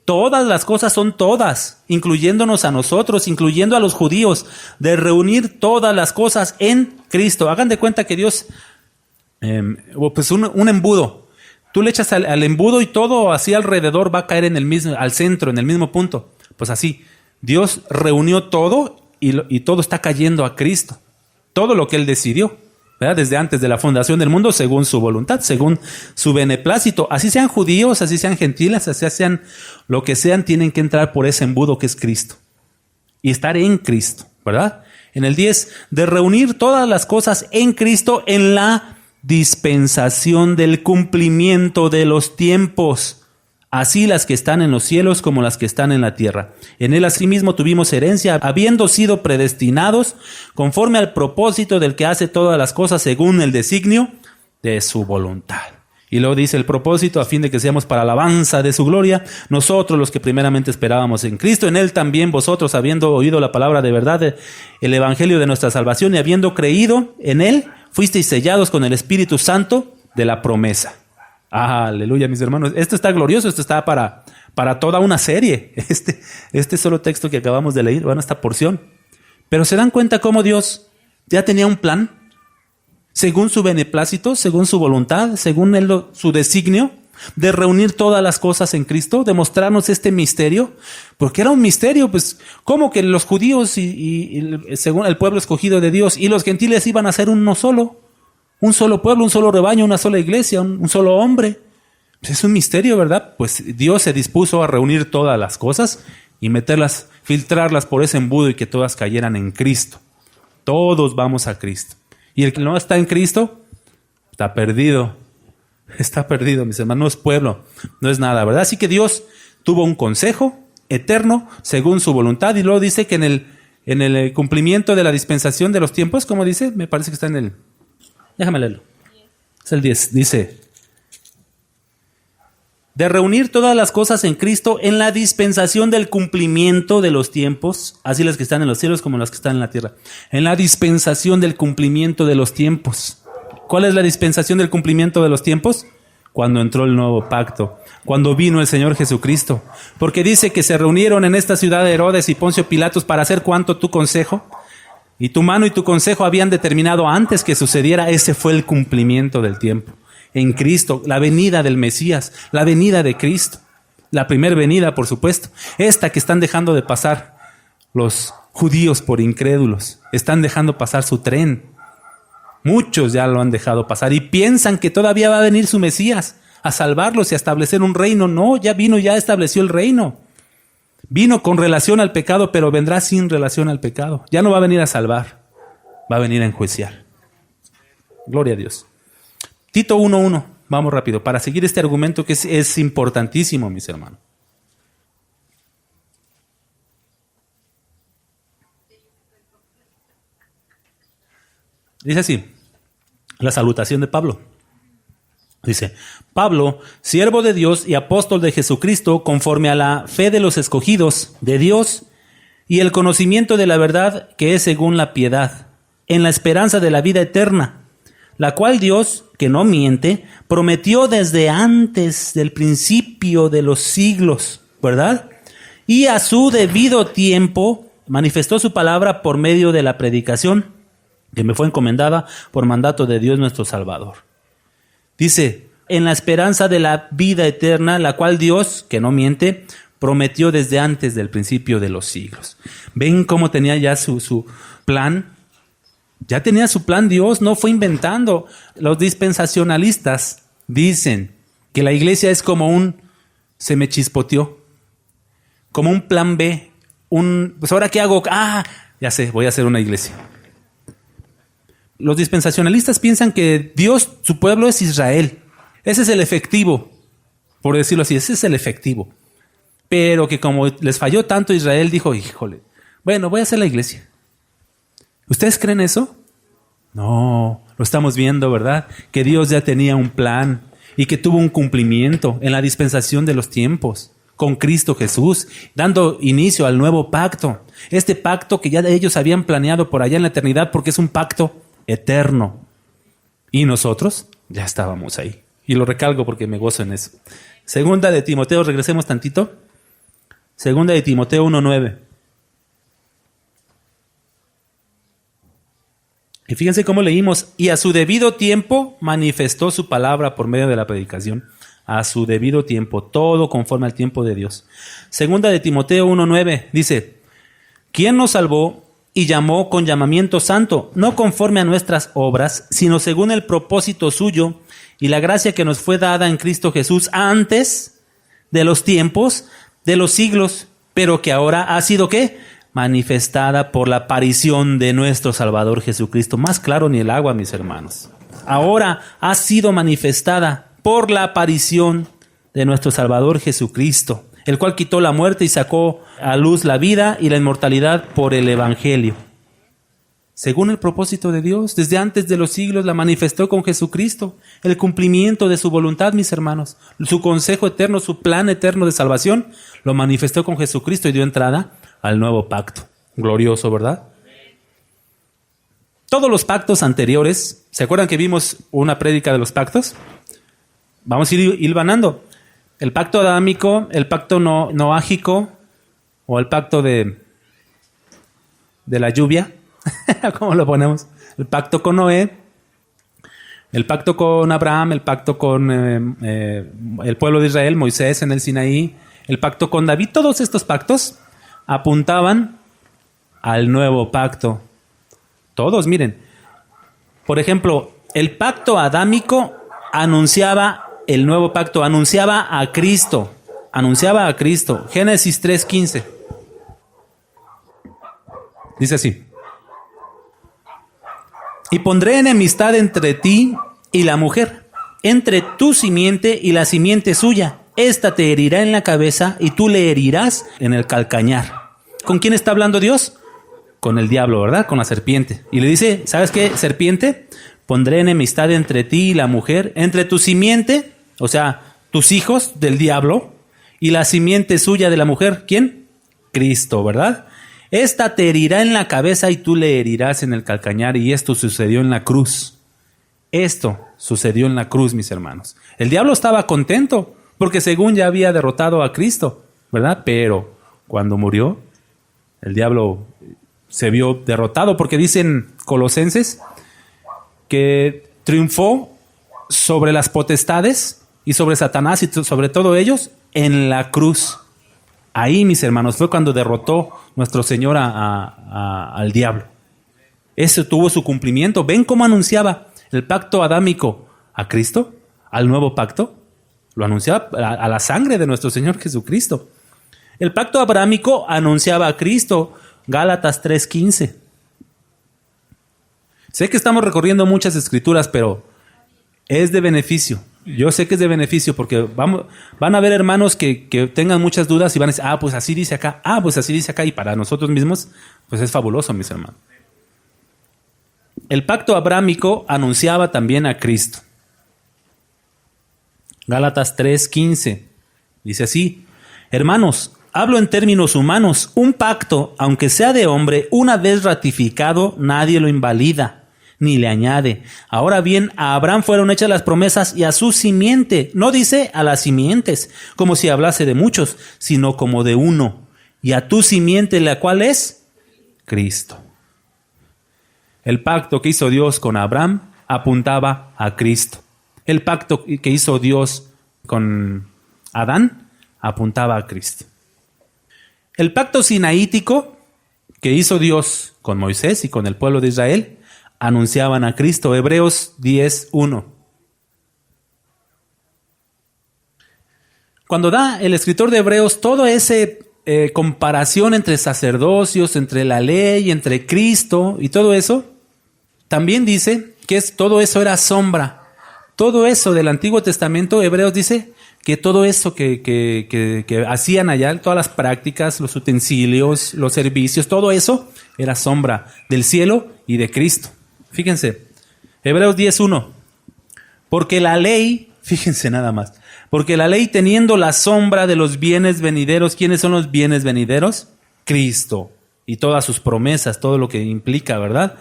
Todas las cosas son todas, incluyéndonos a nosotros, incluyendo a los judíos, de reunir todas las cosas en Cristo. Hagan de cuenta que Dios, pues un embudo. Tú le echas al embudo y todo así alrededor va a caer en el mismo, al centro, en el mismo punto. Pues así, Dios reunió todo y todo está cayendo a Cristo. Todo lo que Él decidió, ¿verdad? Desde antes de la fundación del mundo, según su voluntad, según su beneplácito. Así sean judíos, así sean gentiles, así sean lo que sean, tienen que entrar por ese embudo que es Cristo. Y estar en Cristo, ¿verdad? En el 10, de reunir todas las cosas en Cristo en la dispensación del cumplimiento de los tiempos. Así las que están en los cielos como las que están en la tierra. En Él asimismo tuvimos herencia, habiendo sido predestinados conforme al propósito del que hace todas las cosas según el designio de su voluntad. Y luego dice el propósito, a fin de que seamos para alabanza de su gloria, nosotros los que primeramente esperábamos en Cristo, en Él también vosotros, habiendo oído la palabra de verdad, el evangelio de nuestra salvación, y habiendo creído en Él, fuisteis sellados con el Espíritu Santo de la promesa. Aleluya, mis hermanos. Esto está glorioso, esto está para toda una serie. Este solo texto que acabamos de leer, bueno, esta porción. Pero se dan cuenta cómo Dios ya tenía un plan, según su beneplácito, según su voluntad, según su designio, de reunir todas las cosas en Cristo, de mostrarnos este misterio, porque era un misterio, pues, ¿cómo que los judíos y según el pueblo escogido de Dios y los gentiles iban a ser uno solo? Un solo pueblo, un solo rebaño, una sola iglesia, un solo hombre. Pues es un misterio, ¿verdad? Pues Dios se dispuso a reunir todas las cosas y meterlas, filtrarlas por ese embudo y que todas cayeran en Cristo. Todos vamos a Cristo. Y el que no está en Cristo, está perdido. Está perdido, mis hermanos. No es pueblo, no es nada, ¿verdad? Así que Dios tuvo un consejo eterno según su voluntad. Y luego dice que en el cumplimiento de la dispensación de los tiempos, ¿cómo dice? Me parece que está en el... Déjame leerlo. Es el 10. Dice, de reunir todas las cosas en Cristo en la dispensación del cumplimiento de los tiempos, así las que están en los cielos como las que están en la tierra. En la dispensación del cumplimiento de los tiempos. ¿Cuál es la dispensación del cumplimiento de los tiempos? Cuando entró el nuevo pacto, cuando vino el Señor Jesucristo. Porque dice que se reunieron en esta ciudad de Herodes y Poncio Pilatos para hacer cuanto tu consejo y tu mano y tu consejo habían determinado antes que sucediera. Ese fue el cumplimiento del tiempo. En Cristo, la venida del Mesías, la venida de Cristo, la primer venida, por supuesto, esta que están dejando de pasar los judíos por incrédulos, están dejando pasar su tren. Muchos ya lo han dejado pasar y piensan que todavía va a venir su Mesías a salvarlos y a establecer un reino. No, ya vino, ya estableció el reino. Vino con relación al pecado, pero vendrá sin relación al pecado. Ya no va a venir a salvar, va a venir a enjuiciar. Gloria a Dios. Tito 1:1, vamos rápido, para seguir este argumento que es importantísimo, mis hermanos. Dice así, la salutación de Pablo. Dice, Pablo, siervo de Dios y apóstol de Jesucristo, conforme a la fe de los escogidos de Dios y el conocimiento de la verdad que es según la piedad, en la esperanza de la vida eterna, la cual Dios, que no miente, prometió desde antes del principio de los siglos, ¿verdad? Y a su debido tiempo manifestó su palabra por medio de la predicación que me fue encomendada por mandato de Dios nuestro Salvador. Dice, en la esperanza de la vida eterna, la cual Dios, que no miente, prometió desde antes del principio de los siglos. ¿Ven cómo tenía ya su plan? Ya tenía su plan Dios, no fue inventando. Los dispensacionalistas dicen que la iglesia es como se me chispoteó, como un plan B, pues ahora ¿qué hago? Ya sé, voy a hacer una iglesia. Los dispensacionalistas piensan que Dios, su pueblo es Israel. Ese es el efectivo, por decirlo así, ese es el efectivo. Pero que como les falló tanto Israel, dijo, híjole, bueno, voy a hacer la iglesia. ¿Ustedes creen eso? No, lo estamos viendo, ¿verdad? Que Dios ya tenía un plan y que tuvo un cumplimiento en la dispensación de los tiempos con Cristo Jesús, dando inicio al nuevo pacto. Este pacto que ya ellos habían planeado por allá en la eternidad, porque es un pacto eterno. Y nosotros ya estábamos ahí. Y lo recalco porque me gozo en eso. Segunda de Timoteo, regresemos tantito. Segunda de Timoteo 1:9. Y fíjense cómo leímos, y a su debido tiempo manifestó su palabra por medio de la predicación. A su debido tiempo, todo conforme al tiempo de Dios. Segunda de Timoteo 1:9 dice, ¿quién nos salvó y llamó con llamamiento santo, no conforme a nuestras obras, sino según el propósito suyo y la gracia que nos fue dada en Cristo Jesús antes de los tiempos, de los siglos, pero que ahora ha sido ¿qué? Manifestada por la aparición de nuestro Salvador Jesucristo. Más claro ni el agua, mis hermanos. Ahora ha sido manifestada por la aparición de nuestro Salvador Jesucristo, el cual quitó la muerte y sacó a luz la vida y la inmortalidad por el Evangelio. según el propósito de Dios. Desde antes de los siglos la manifestó con Jesucristo. El cumplimiento de su voluntad, mis hermanos. Su consejo eterno, su plan eterno de salvación, lo manifestó con Jesucristo y dio entrada al nuevo pacto. Glorioso, ¿verdad? Todos los pactos anteriores, ¿se acuerdan que vimos una prédica de los pactos? Vamos a ir hilvanando. El pacto adámico, el pacto noágico, o el pacto de la lluvia, ¿cómo lo ponemos? El pacto con Noé, el pacto con Abraham, el pacto con el pueblo de Israel, Moisés en el Sinaí, el pacto con David. Todos estos pactos apuntaban al nuevo pacto. Todos, miren. Por ejemplo, el pacto adámico anunciaba el nuevo pacto, anunciaba a Cristo. Anunciaba a Cristo. Génesis 3:15. Dice así: y pondré enemistad entre ti y la mujer, entre tu simiente y la simiente suya. Esta te herirá en la cabeza y tú le herirás en el calcañar. ¿Con quién está hablando Dios? Con el diablo, ¿verdad? Con la serpiente. Y le dice, ¿sabes qué, serpiente? Pondré enemistad entre ti y la mujer, entre tu simiente, o sea, tus hijos del diablo, y la simiente suya de la mujer. ¿Quién? Cristo, ¿verdad? Esta te herirá en la cabeza y tú le herirás en el calcañar. Y esto sucedió en la cruz. Esto sucedió en la cruz, mis hermanos. El diablo estaba contento porque según ya había derrotado a Cristo, ¿verdad? Pero cuando murió, el diablo se vio derrotado, porque dicen Colosenses que triunfó sobre las potestades y sobre Satanás y sobre todo ellos en la cruz. Ahí, mis hermanos, fue cuando derrotó nuestro Señor al diablo. Eso tuvo su cumplimiento. ¿Ven cómo anunciaba el pacto adámico a Cristo? Al nuevo pacto. Lo anunciaba a la sangre de nuestro Señor Jesucristo. El pacto abrahámico anunciaba a Cristo. Gálatas 3:15. Sé que estamos recorriendo muchas escrituras, pero es de beneficio. Yo sé que es de beneficio porque van a haber hermanos que tengan muchas dudas y van a decir, pues así dice acá, pues así dice acá, y para nosotros mismos, pues es fabuloso, mis hermanos. El pacto abrahámico anunciaba también a Cristo. Gálatas 3:15 dice así: hermanos, hablo en términos humanos. Un pacto, aunque sea de hombre, una vez ratificado, nadie lo invalida ni le añade. Ahora bien, a Abraham fueron hechas las promesas y a su simiente. No dice a las simientes, como si hablase de muchos, sino como de uno. Y a tu simiente, la cual es Cristo. El pacto que hizo Dios con Abraham apuntaba a Cristo. El pacto que hizo Dios con Adán apuntaba a Cristo. El pacto sinaítico que hizo Dios con Moisés y con el pueblo de Israel anunciaban a Cristo. Hebreos 10:1. Cuando da el escritor de Hebreos toda esa comparación entre sacerdocios, entre la ley, entre Cristo y todo eso, también dice que todo eso era sombra. Todo eso del Antiguo Testamento, Hebreos dice que todo eso que hacían allá, todas las prácticas, los utensilios, los servicios, todo eso era sombra del cielo y de Cristo. Fíjense, Hebreos 10:1. Porque la ley, fíjense nada más, porque la ley teniendo la sombra de los bienes venideros, ¿quiénes son los bienes venideros? Cristo y todas sus promesas, todo lo que implica, ¿verdad?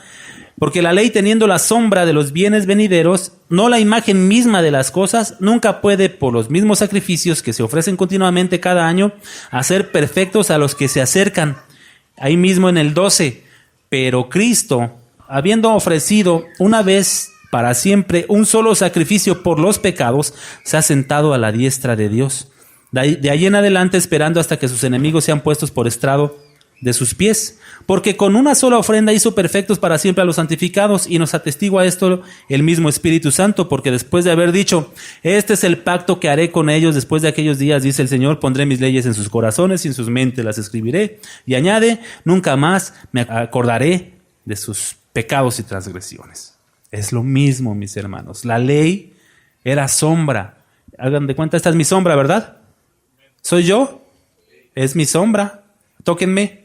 Porque la ley teniendo la sombra de los bienes venideros, no la imagen misma de las cosas, nunca puede, por los mismos sacrificios que se ofrecen continuamente cada año, hacer perfectos a los que se acercan. Ahí mismo en el 12, pero Cristo, habiendo ofrecido una vez para siempre un solo sacrificio por los pecados, se ha sentado a la diestra de Dios. De ahí en adelante esperando hasta que sus enemigos sean puestos por estrado de sus pies, porque con una sola ofrenda hizo perfectos para siempre a los santificados, y nos atestigua esto el mismo Espíritu Santo, porque después de haber dicho, este es el pacto que haré con ellos después de aquellos días, dice el Señor, pondré mis leyes en sus corazones y en sus mentes las escribiré, y añade, nunca más me acordaré de sus pecados y transgresiones. Es lo mismo, mis hermanos. La ley era sombra. Hagan de cuenta, esta es mi sombra, ¿verdad? ¿Soy yo? Es mi sombra. Tóquenme.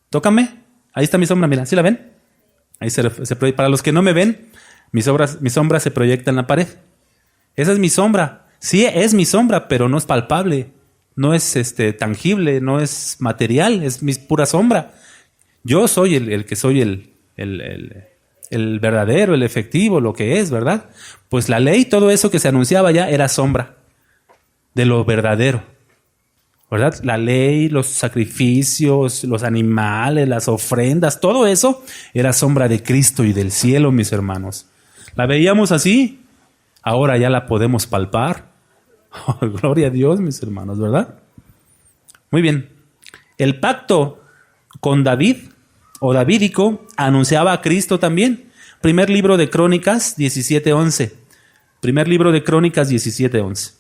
Tócame. Ahí está mi sombra, mira. ¿Sí la ven? Ahí para los que no me ven, mi sombra se proyecta en la pared. Esa es mi sombra. Sí, es mi sombra, pero no es palpable. No es tangible, no es material, es mi pura sombra. Yo soy el que soy el verdadero, el efectivo, lo que es, ¿verdad? Pues la ley, todo eso que se anunciaba ya era sombra de lo verdadero, ¿verdad? La ley, los sacrificios, los animales, las ofrendas, todo eso era sombra de Cristo y del cielo, mis hermanos. La veíamos así, ahora ya la podemos palpar. Gloria a Dios, mis hermanos, ¿verdad? Muy bien. El pacto con David o davídico anunciaba a Cristo también. Primer libro de Crónicas 17:11. Primer libro de Crónicas 17:11.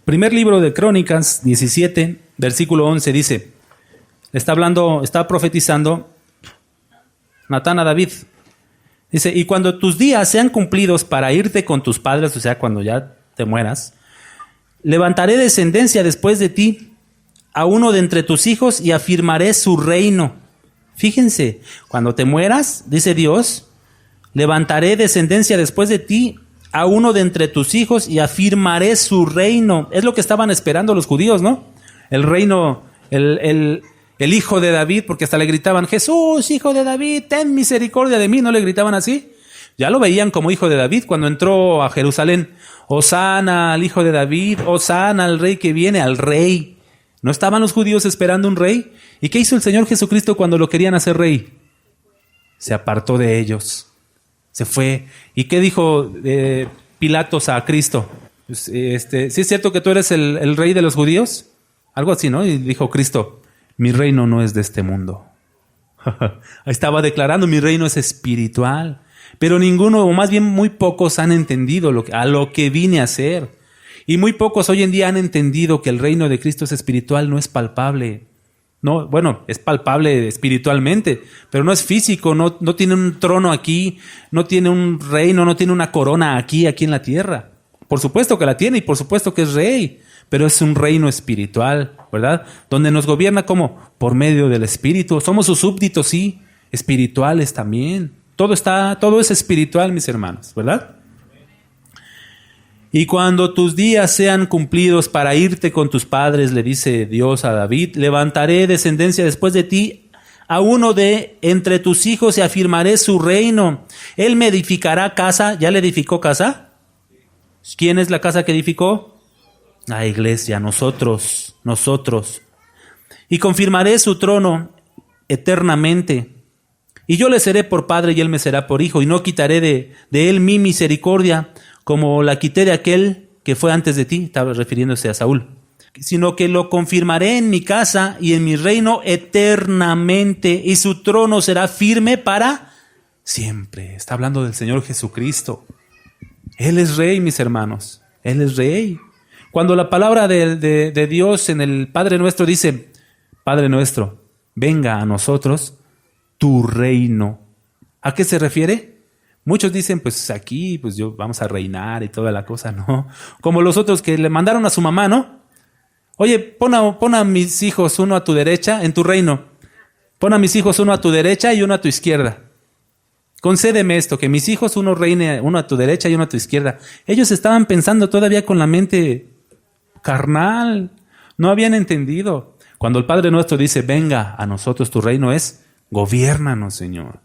Primer libro de Crónicas 17, versículo 11 dice, está profetizando Natán a David. Dice, y cuando tus días sean cumplidos para irte con tus padres, o sea, cuando ya te mueras, levantaré descendencia después de ti a uno de entre tus hijos y afirmaré su reino. Fíjense, cuando te mueras, dice Dios, levantaré descendencia después de ti a uno de entre tus hijos y afirmaré su reino. Es lo que estaban esperando los judíos, ¿no? El reino, el hijo de David, porque hasta le gritaban, Jesús, hijo de David, ten misericordia de mí. ¿No le gritaban así? Ya lo veían como hijo de David cuando entró a Jerusalén. Hosana al hijo de David, hosana al rey que viene, al rey. ¿No estaban los judíos esperando un rey? ¿Y qué hizo el Señor Jesucristo cuando lo querían hacer rey? Se apartó de ellos. Se fue. ¿Y qué dijo Pilatos a Cristo? Pues, ¿sí es cierto que tú eres el rey de los judíos? Algo así, ¿no? Y dijo Cristo, mi reino no es de este mundo. Estaba declarando, mi reino es espiritual. Pero ninguno, o más bien muy pocos han entendido a lo que vine a hacer. Y muy pocos hoy en día han entendido que el reino de Cristo es espiritual, no es palpable. No, bueno, es palpable espiritualmente, pero no es físico, no tiene un trono aquí, no tiene un reino, no tiene una corona aquí en la tierra. Por supuesto que la tiene y por supuesto que es rey, pero es un reino espiritual, ¿verdad? Donde nos gobierna ¿cómo? Por medio del Espíritu. Somos sus súbditos, sí, espirituales también. Todo es espiritual, mis hermanos, ¿verdad? Y cuando tus días sean cumplidos para irte con tus padres, le dice Dios a David, levantaré descendencia después de ti a uno de entre tus hijos y afirmaré su reino. Él me edificará casa. ¿Ya le edificó casa? ¿Quién es la casa que edificó? La iglesia, nosotros. Y confirmaré su trono eternamente. Y yo le seré por padre y él me será por hijo. Y no quitaré de él mi misericordia, como la quité de aquel que fue antes de ti, estaba refiriéndose a Saúl, sino que lo confirmaré en mi casa y en mi reino eternamente, y su trono será firme para siempre. Está hablando del Señor Jesucristo. Él es rey, mis hermanos, Él es rey. Cuando la palabra de Dios en el Padre Nuestro dice, Padre Nuestro, venga a nosotros tu reino, ¿a qué se refiere? Muchos dicen, pues aquí, pues yo vamos a reinar y toda la cosa, ¿no? Como los otros que le mandaron a su mamá, ¿no? Oye, pon a mis hijos uno a tu derecha en tu reino. Pon a mis hijos uno a tu derecha y uno a tu izquierda. Concédeme esto, que mis hijos uno reine, uno a tu derecha y uno a tu izquierda. Ellos estaban pensando todavía con la mente carnal. No habían entendido. Cuando el Padre Nuestro dice, venga a nosotros tu reino, es, gobiérnanos, Señor.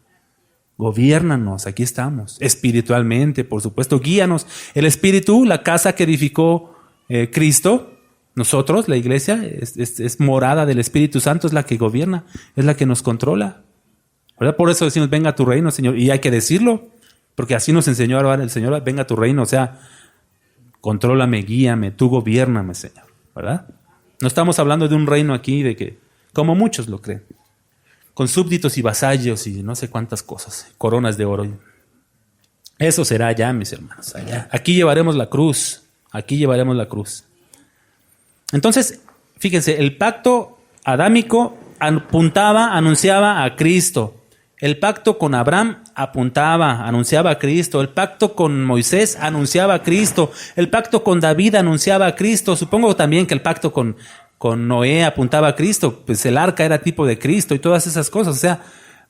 Gobiérnanos, aquí estamos, espiritualmente, por supuesto, guíanos. El Espíritu, la casa que edificó Cristo, nosotros, la iglesia, es morada del Espíritu Santo, es la que gobierna, es la que nos controla, ¿verdad? Por eso decimos, venga a tu reino, Señor, y hay que decirlo, porque así nos enseñó ahora el Señor, venga a tu reino, o sea, contrólame, guíame, tú gobiérname, Señor, ¿verdad? No estamos hablando de un reino aquí de que, como muchos lo creen, con súbditos y vasallos y no sé cuántas cosas, coronas de oro. Eso será allá, mis hermanos, allá. Aquí llevaremos la cruz, Entonces, fíjense, el pacto adámico anunciaba a Cristo. El pacto con Abraham anunciaba a Cristo. El pacto con Moisés anunciaba a Cristo. El pacto con David anunciaba a Cristo. Supongo también que el pacto con Noé apuntaba a Cristo. Pues el arca era tipo de Cristo y todas esas cosas. O sea,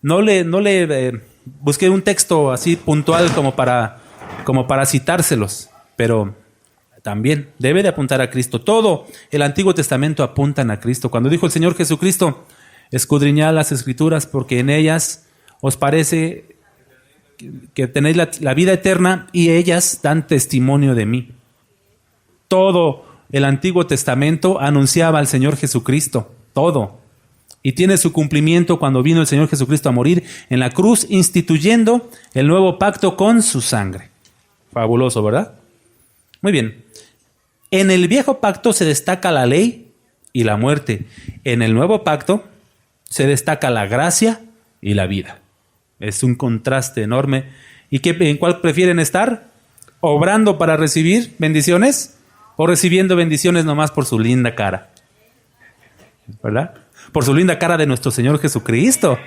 no le busqué un texto así puntual como para citárselos. Pero también debe de apuntar a Cristo. Todo el Antiguo Testamento apuntan a Cristo. Cuando dijo el Señor Jesucristo, escudriñad las Escrituras porque en ellas os parece que tenéis la vida eterna y ellas dan testimonio de mí. Todo el Antiguo Testamento anunciaba al Señor Jesucristo, todo. Y tiene su cumplimiento cuando vino el Señor Jesucristo a morir en la cruz, instituyendo el nuevo pacto con su sangre. Fabuloso, ¿verdad? Muy bien. En el viejo pacto se destaca la ley y la muerte. En el nuevo pacto se destaca la gracia y la vida. Es un contraste enorme. ¿Y en cuál prefieren estar? ¿Obrando para recibir bendiciones o recibiendo bendiciones nomás por su linda cara? ¿Verdad? Por su linda cara de nuestro Señor Jesucristo.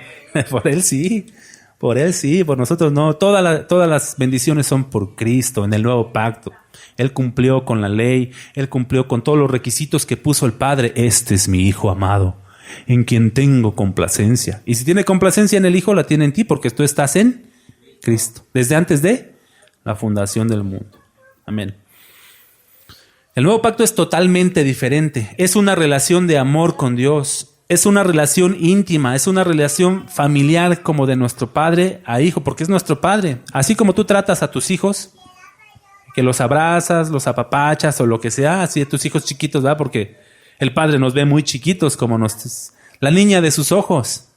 Por Él sí, por nosotros no. Todas las bendiciones son por Cristo en el nuevo pacto. Él cumplió con la ley, Él cumplió con todos los requisitos que puso el Padre. Este es mi Hijo amado, en quien tengo complacencia. Y si tiene complacencia en el Hijo, la tiene en ti, porque tú estás en Cristo, desde antes de la fundación del mundo. Amén. El nuevo pacto es totalmente diferente. Es una relación de amor con Dios. Es una relación íntima, es una relación familiar como de nuestro padre a hijo, porque es nuestro padre. Así como tú tratas a tus hijos, que los abrazas, los apapachas o lo que sea, así de tus hijos chiquitos, ¿verdad? Porque el Padre nos ve muy chiquitos como la niña de sus ojos.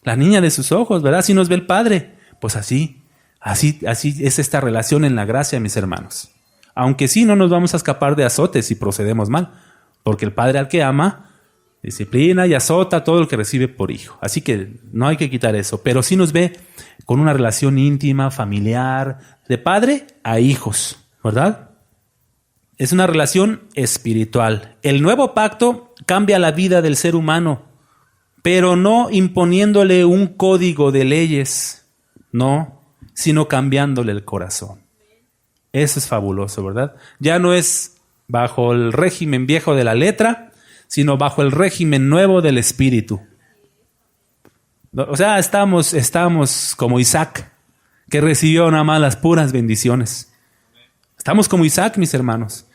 La niña de sus ojos, ¿verdad? Así nos ve el Padre. Pues así es esta relación en la gracia, mis hermanos. Aunque sí no nos vamos a escapar de azotes si procedemos mal, porque el Padre al que ama disciplina y azota a todo el que recibe por hijo. Así que no hay que quitar eso, pero sí nos ve con una relación íntima, familiar, de padre a hijos, ¿verdad? Es una relación espiritual. El nuevo pacto cambia la vida del ser humano, pero no imponiéndole un código de leyes, no, sino cambiándole el corazón. Eso es fabuloso, ¿verdad? Ya no es bajo el régimen viejo de la letra, sino bajo el régimen nuevo del espíritu. O sea, estamos como Isaac, que recibió nada más las puras bendiciones. Estamos como Isaac, mis hermanos.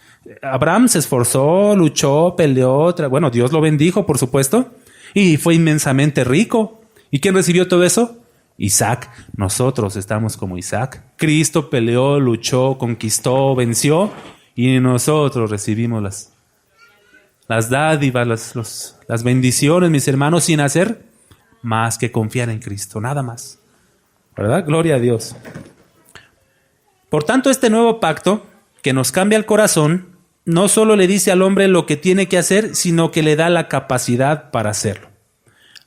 Abraham se esforzó, luchó, peleó. Bueno, Dios lo bendijo, por supuesto, y fue inmensamente rico. ¿Y quién recibió todo eso? Isaac. Nosotros estamos como Isaac. Cristo peleó, luchó, conquistó, venció, y nosotros recibimos las dádivas, las bendiciones, mis hermanos, sin hacer más que confiar en Cristo, nada más. ¿Verdad? Gloria a Dios. Por tanto, este nuevo pacto que nos cambia el corazón, no solo le dice al hombre lo que tiene que hacer, sino que le da la capacidad para hacerlo.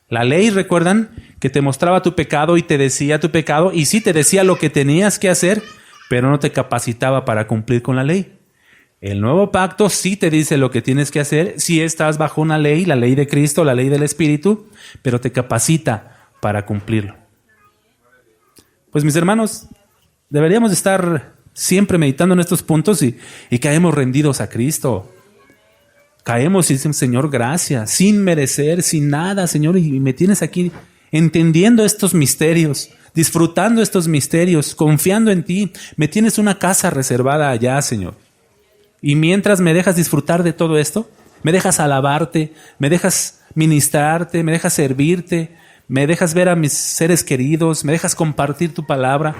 La ley, ¿recuerdan? Que te mostraba tu pecado y te decía tu pecado, y sí te decía lo que tenías que hacer, pero no te capacitaba para cumplir con la ley. El nuevo pacto sí te dice lo que tienes que hacer, sí estás bajo una ley, la ley de Cristo, la ley del Espíritu, pero te capacita para cumplirlo. Pues mis hermanos, deberíamos estar siempre meditando en estos puntos y caemos rendidos a Cristo. Caemos y decimos, Señor, gracias, sin merecer, sin nada, Señor, y me tienes aquí entendiendo estos misterios, disfrutando estos misterios, confiando en ti. Me tienes una casa reservada allá, Señor. Y mientras me dejas disfrutar de todo esto, me dejas alabarte, me dejas ministrarte, me dejas servirte, me dejas ver a mis seres queridos, me dejas compartir tu palabra,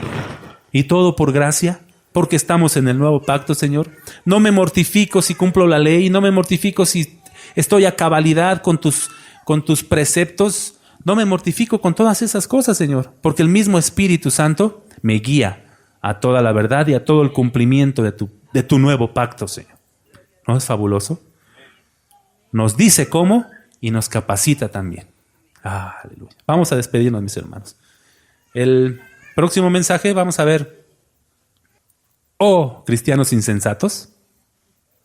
y todo por gracia, porque estamos en el nuevo pacto, Señor. No me mortifico si cumplo la ley, no me mortifico si estoy a cabalidad con tus preceptos, no me mortifico con todas esas cosas, Señor, porque el mismo Espíritu Santo me guía a toda la verdad y a todo el cumplimiento de tu nuevo pacto, Señor. ¿No es fabuloso? Nos dice cómo y nos capacita también. Aleluya. Vamos a despedirnos, mis hermanos. El próximo mensaje vamos a ver, cristianos insensatos,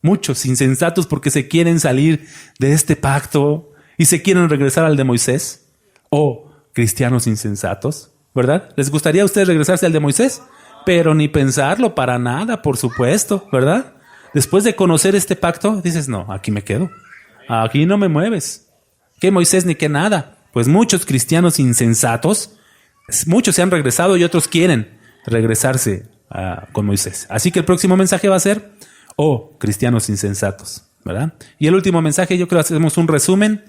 muchos insensatos porque se quieren salir de este pacto y se quieren regresar al de Moisés. cristianos insensatos, ¿verdad? ¿Les gustaría a ustedes regresarse al de Moisés? Pero ni pensarlo para nada, por supuesto, ¿verdad? Después de conocer este pacto, dices, no, aquí me quedo. Aquí no me mueves. ¿Qué Moisés ni qué nada? Pues muchos cristianos insensatos, muchos se han regresado y otros quieren regresarse con Moisés. Así que el próximo mensaje va a ser, cristianos insensatos, ¿verdad? Y el último mensaje, yo creo que hacemos un resumen,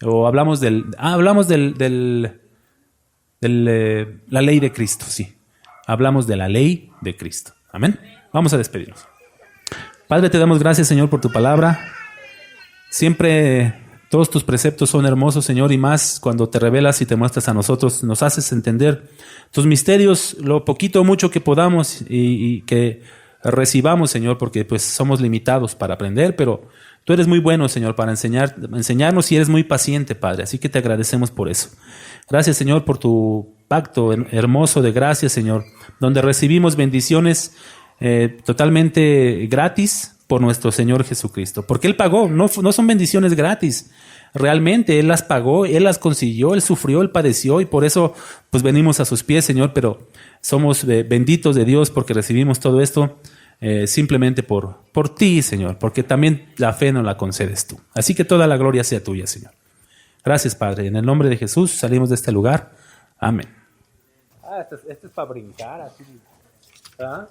o hablamos la ley de Cristo, sí. Hablamos de la ley de Cristo. Amén. Vamos a despedirnos. Padre, te damos gracias, Señor, por tu palabra. Siempre todos tus preceptos son hermosos, Señor, y más cuando te revelas y te muestras a nosotros, nos haces entender tus misterios, lo poquito o mucho que podamos y que recibamos, Señor, porque pues somos limitados para aprender, pero tú eres muy bueno, Señor, para enseñarnos y eres muy paciente, Padre, así que te agradecemos por eso. Gracias, Señor, por tu pacto hermoso de gracia, Señor, donde recibimos bendiciones totalmente gratis por nuestro Señor Jesucristo, porque Él pagó, no son bendiciones gratis, realmente Él las pagó, Él las consiguió, Él sufrió, Él padeció y por eso pues venimos a sus pies, Señor, pero somos benditos de Dios porque recibimos todo esto simplemente por ti, Señor, porque también la fe nos la concedes tú. Así que toda la gloria sea tuya, Señor. Gracias, Padre. En el nombre de Jesús salimos de este lugar. Amén. Esto es para brincar así. ¿Ah?